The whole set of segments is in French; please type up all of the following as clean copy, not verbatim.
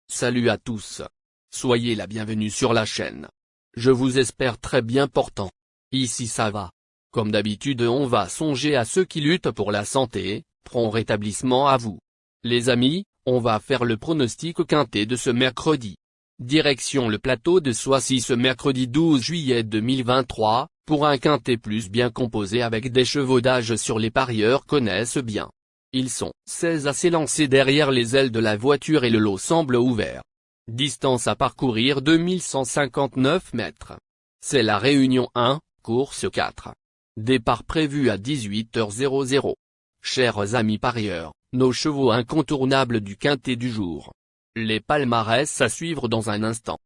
Salut à tous. Soyez la bienvenue sur la chaîne. Je vous espère très bien portant. Ici ça va. Comme d'habitude on va songer à ceux qui luttent pour la santé, prompt rétablissement à vous. Les amis, on va faire le pronostic quintet de ce mercredi. Direction le plateau de Soissy ce mercredi 12 juillet 2023, pour un quintet plus bien composé avec des chevaudages sur les parieurs connaissent bien. Ils sont 16 à s'élancer derrière les ailes de la voiture et le lot semble ouvert. Distance à parcourir 2159 mètres. C'est la Réunion 1, course 4. Départ prévu à 18h00. Chers amis parieurs, nos chevaux incontournables du quintet du jour. Les palmarès à suivre dans un instant.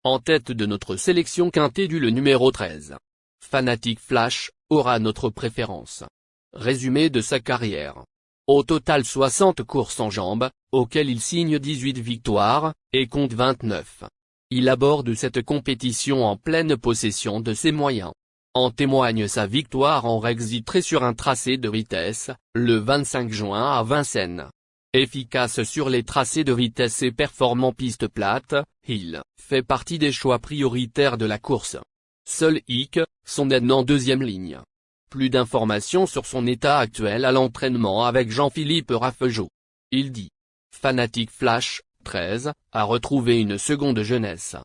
En tête de notre sélection quintet du le numéro 13. Fanatic Flash, aura notre préférence. Résumé de sa carrière. Au total 60 courses en jambes, auxquelles il signe 18 victoires, et compte 29. Il aborde cette compétition en pleine possession de ses moyens. En témoigne sa victoire en Rexitré sur un tracé de vitesse, le 25 juin à Vincennes. Efficace sur les tracés de vitesse et performant piste plate, il fait partie des choix prioritaires de la course. Seul hic, son aide en deuxième ligne. Plus d'informations sur son état actuel à l'entraînement avec Jean-Philippe Raffegeot. Il dit. Fanatic Flash, 13, a retrouvé une seconde jeunesse.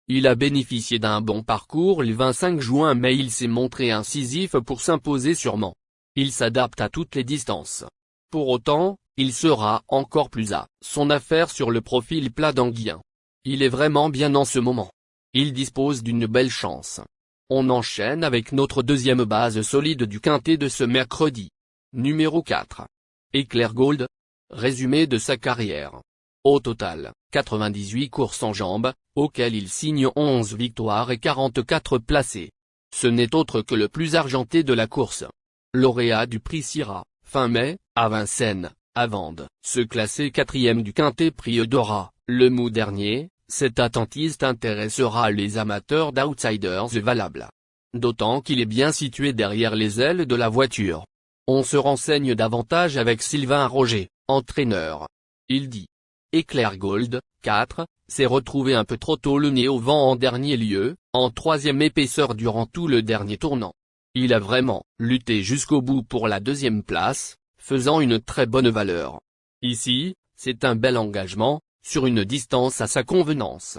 Il a bénéficié d'un bon parcours le 25 juin mais il s'est montré incisif pour s'imposer sûrement. Il s'adapte à toutes les distances. Pour autant, il sera encore plus à son affaire sur le profil plat d'Anguien. Il est vraiment bien en ce moment. Il dispose d'une belle chance. On enchaîne avec notre deuxième base solide du quintet de ce mercredi. Numéro 4. Éclair Gold. Résumé de sa carrière. Au total, 98 courses en jambes, auxquelles il signe 11 victoires et 44 placés. Ce n'est autre que le plus argenté de la course. Lauréat du prix Syrah, fin mai, à Vincennes, avant de se classer 4e du quintet prix Eudora, le mois dernier. Cet attentiste intéressera les amateurs d'outsiders valables. D'autant qu'il est bien situé derrière les ailes de la voiture. On se renseigne davantage avec Sylvain Roger, entraîneur. Il dit. Éclair Gold, 4, s'est retrouvé un peu trop tôt le nez au vent en dernier lieu, en troisième épaisseur durant tout le dernier tournant. Il a vraiment lutté jusqu'au bout pour la deuxième place, faisant une très bonne valeur. Ici, c'est un bel engagement, sur une distance à sa convenance.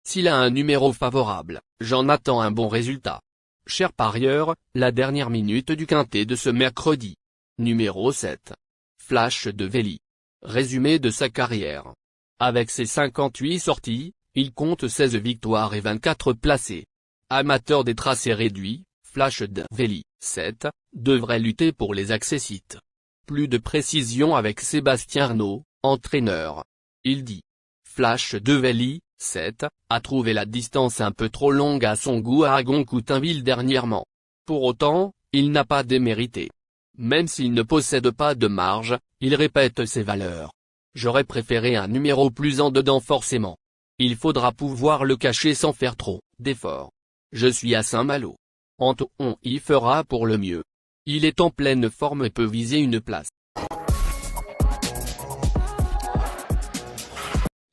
S'il a un numéro favorable, j'en attends un bon résultat. Chers parieurs, la dernière minute du quintet de ce mercredi. Numéro 7. Flash de Velli. Résumé de sa carrière. Avec ses 58 sorties, il compte 16 victoires et 24 placés. Amateur des tracés réduits, Flash de Velli, 7, devrait lutter pour les accessites. Plus de précision avec Sébastien Arnaud, entraîneur. Il dit. Flash de Velli, 7, a trouvé la distance un peu trop longue à son goût à Agon-Coutainville dernièrement. Pour autant, il n'a pas démérité. Même s'il ne possède pas de marge, il répète ses valeurs. J'aurais préféré un numéro plus en dedans forcément. Il faudra pouvoir le cacher sans faire trop d'efforts. Je suis à Saint-Malo. On y fera pour le mieux. Il est en pleine forme et peut viser une place.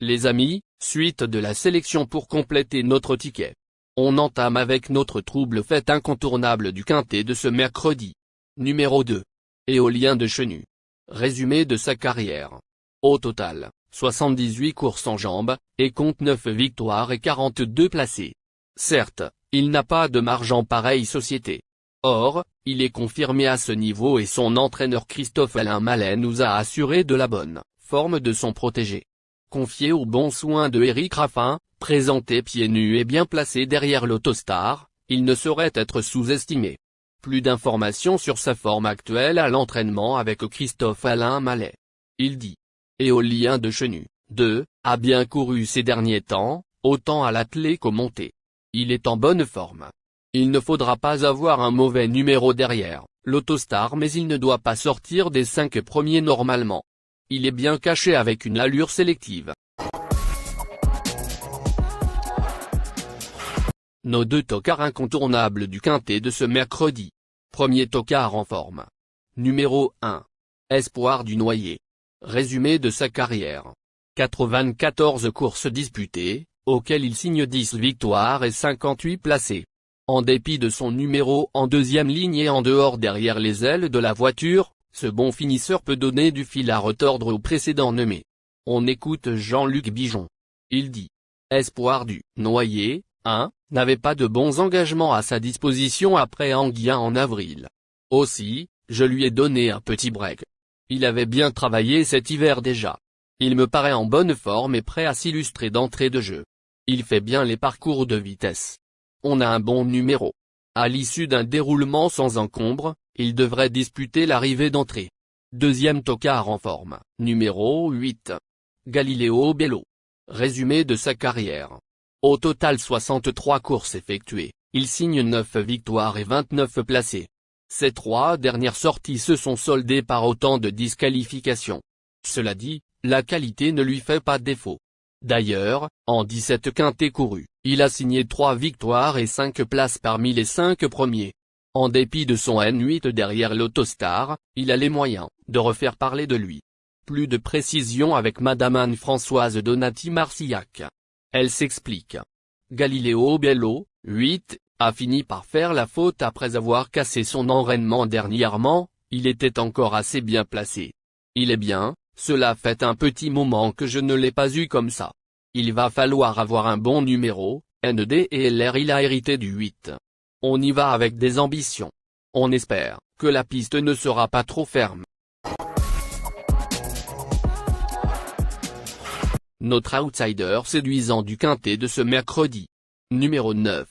Les amis, suite de la sélection pour compléter notre ticket. On entame avec notre trouble fête incontournable du quintet de ce mercredi. Numéro 2. Éolien de Chenu. Résumé de sa carrière. Au total, 78 courses en jambes, et compte 9 victoires et 42 placés. Certes, il n'a pas de marge en pareille société. Or, il est confirmé à ce niveau et son entraîneur Christophe Alain Mallet nous a assuré de la bonne forme de son protégé. Confié aux bons soins de Éric Raffin, présenté pieds nus et bien placé derrière l'Autostar, il ne saurait être sous-estimé. Plus d'informations sur sa forme actuelle à l'entraînement avec Christophe Alain Mallet. Il dit. Éolien de Chenu, 2, a bien couru ces derniers temps, autant à l'attelé qu'au monté. Il est en bonne forme. Il ne faudra pas avoir un mauvais numéro derrière l'Autostar mais il ne doit pas sortir des 5 premiers normalement. Il est bien caché avec une allure sélective. Nos deux tocards incontournables du quintet de ce mercredi. Premier tocard en forme. Numéro 1. Espoir du Noyer. Résumé de sa carrière. 94 courses disputées, auxquelles il signe 10 victoires et 58 placés. En dépit de son numéro en deuxième ligne et en dehors derrière les ailes de la voiture, ce bon finisseur peut donner du fil à retordre au précédent nommé. On écoute Jean-Luc Bijon. Il dit. Espoir du Noyer, 1, n'avait pas de bons engagements à sa disposition après Anguien en avril. Aussi, je lui ai donné un petit break. Il avait bien travaillé cet hiver déjà. Il me paraît en bonne forme et prêt à s'illustrer d'entrée de jeu. Il fait bien les parcours de vitesse. On a un bon numéro. À l'issue d'un déroulement sans encombre, il devrait disputer l'arrivée d'entrée. Deuxième tocard en forme, numéro 8. Galileo Bello. Résumé de sa carrière. Au total 63 courses effectuées, il signe 9 victoires et 29 placés. Ces 3 dernières sorties se sont soldées par autant de disqualifications. Cela dit, la qualité ne lui fait pas défaut. D'ailleurs, en 17 quintets courus, il a signé 3 victoires et 5 places parmi les 5 premiers. En dépit de son N8 derrière l'Autostar, il a les moyens de refaire parler de lui. Plus de précision avec Madame Anne-Françoise Donati-Marcillac. Elle s'explique. Galileo Bello, 8, a fini par faire la faute après avoir cassé son enraînement dernièrement, il était encore assez bien placé. Il est bien, cela fait un petit moment que je ne l'ai pas eu comme ça. Il va falloir avoir un bon numéro, ND et LR il a hérité du 8. On y va avec des ambitions. On espère que la piste ne sera pas trop ferme. Notre outsider séduisant du quintet de ce mercredi. Numéro 9.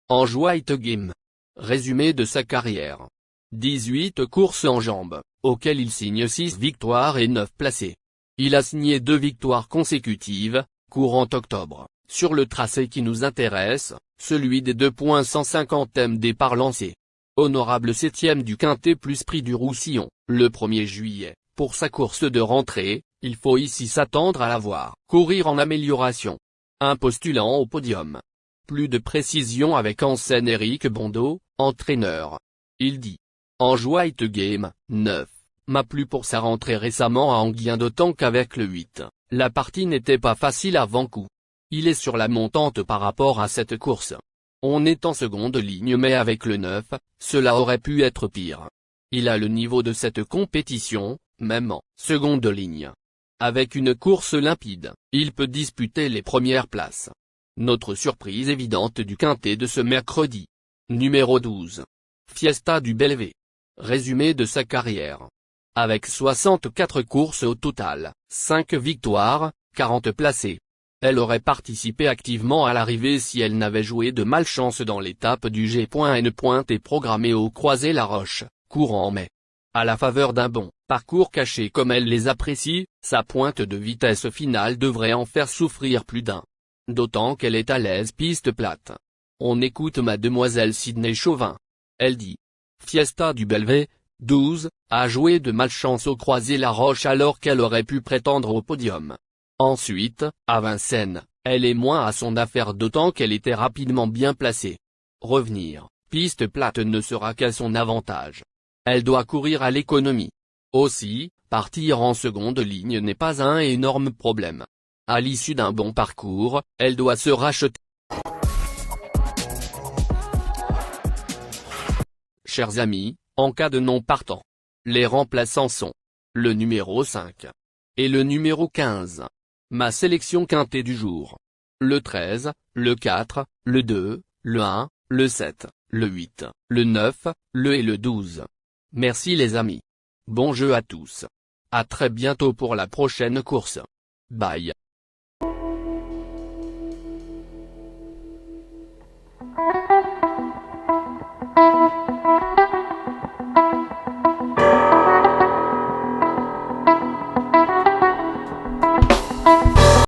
Ange White Game. Résumé de sa carrière. 18 courses en jambes, auxquelles il signe 6 victoires et 9 placés. Il a signé 2 victoires consécutives, courant octobre, sur le tracé qui nous intéresse, celui des 2.150 MD par lancé. Honorable 7ème du quintet plus prix du Roussillon, le 1er juillet, pour sa course de rentrée, il faut ici s'attendre à la voir courir en amélioration. Un postulant au podium. Plus de précision avec en scène Éric Bondeau, entraîneur. Il dit. Ange White Game, 9, m'a plu pour sa rentrée récemment à Anguien d'autant qu'avec le 8, la partie n'était pas facile avant coup. Il est sur la montante par rapport à cette course. On est en seconde ligne mais avec le 9, cela aurait pu être pire. Il a le niveau de cette compétition, même en seconde ligne. Avec une course limpide, il peut disputer les premières places. Notre surprise évidente du quintet de ce mercredi. Numéro 12. Fiesta du Belvé. Résumé de sa carrière. Avec 64 courses au total, 5 victoires, 40 placés. Elle aurait participé activement à l'arrivée si elle n'avait joué de malchance dans l'étape du G.N. et programmée au Croisé-la-Roche, courant mai. À la faveur d'un bon parcours caché comme elle les apprécie, sa pointe de vitesse finale devrait en faire souffrir plus d'un. D'autant qu'elle est à l'aise piste plate. On écoute mademoiselle Sydney Chauvin. Elle dit. Fiesta du Belvé, 12, a joué de malchance au Croisé-la-Roche alors qu'elle aurait pu prétendre au podium. Ensuite, à Vincennes, elle est moins à son affaire d'autant qu'elle était rapidement bien placée. Revenir, piste plate ne sera qu'à son avantage. Elle doit courir à l'économie. Aussi, partir en seconde ligne n'est pas un énorme problème. À l'issue d'un bon parcours, elle doit se racheter. Chers amis, en cas de non partant, les remplaçants sont le numéro 5 et le numéro 15. Ma sélection quintée du jour. Le 13, le 4, le 2, le 1, le 7, le 8, le 9, le et le 12. Merci les amis. Bon jeu à tous. À très bientôt pour la prochaine course. Bye.